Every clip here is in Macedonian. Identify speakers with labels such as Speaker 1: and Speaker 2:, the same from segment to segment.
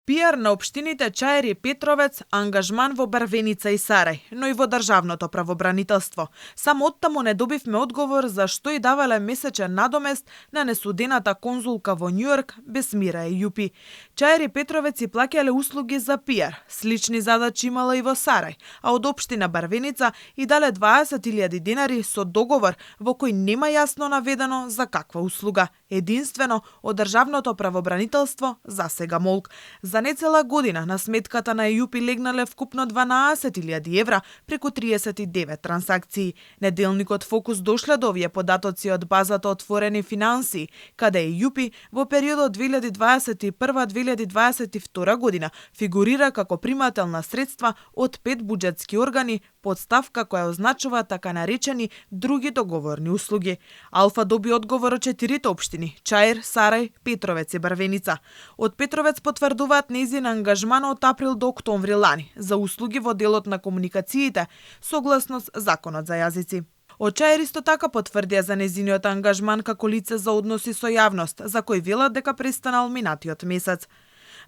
Speaker 1: Пиар на општините Чаир и Петровец, ангажман во Барвеница и Сарај, но и во државното правобранителство. Само оттаму не добивме одговор за што и давале месечен надомест на несудената конзулка во Њујорк Бесмира Ејупи. Чаир и Петровец и плаќале услуги за пиар. Слични задачи имала и во Сарај, а од општина Барвеница и дале 20.000 денари со договор во кој нема јасно наведено за каква услуга. Единствено од државното правобранителство засега молк. За нецела година на сметката на Ејупи легнале вкупно 12.000 евра преку 39 трансакции. Неделникот Фокус дошле до овие податоци од базата Отворени финансии, каде Ејупи во периодот 2021-2022 година фигурира како примател на средства од 5 буџетски органи, подставка која означува така наречени други договорни услуги. Алфа доби одговор од 4 општини: Чаир, Сарај, Петровец и Барвеница. Од Петровец потврдуваат нејзин ангажман од април до октомври лани за услуги во делот на комуникациите согласно Законот за јазици. Од Чаир исто така потврдија за нејзиниот ангажман како лице за односи со јавност, за кој велат дека престанал минатиот месец.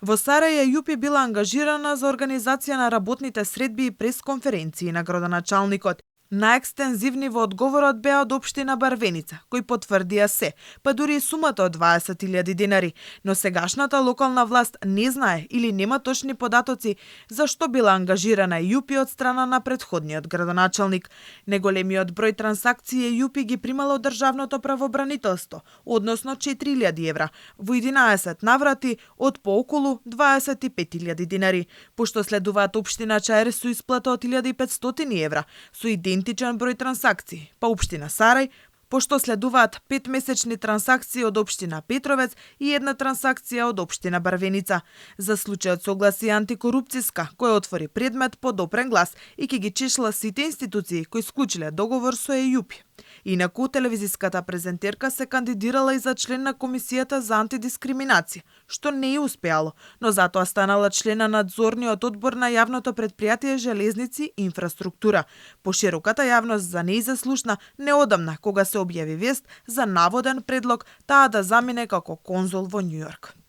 Speaker 1: Во Сарај Ејупи била ангажирана за организација на работните средби и пресконференции на градоначалникот. Најекстензивни во одговорот беа од општина Барвеница, кои потврдија се, па дури и сумата од 20.000 денари, но сегашната локална власт не знае или нема точни податоци за што била ангажирана Ејупи од страна на претходниот градоначалник. Неголемиот број трансакции Ејупи ги примала од државното правобранителство, односно 4.000 евра, во 11 наврати од по околу 25.000 денари, пошто следуваат општина Чаир со исплата од 1.500 евра, со идентичен број трансакции, па општина Сарај, пошто следуваат 5 месечни трансакции од општина Петровец и една трансакција од општина Барвеница. За случајот согласи антикорупцијска, која отвори предмет по допрен глас и ќе ги чешла сите институции кои склучиле договор со Ејупи. Инаку, телевизиската презентерка се кандидирала и за член на Комисијата за антидискриминација, што не ја успеало, но затоа станала член на надзорниот одбор на јавното претпријатие Железници и инфраструктура. Пошироката јавност за неј заслушна неодамна кога се објави вест за наводен предлог таа да замине како конзул во Њујорк.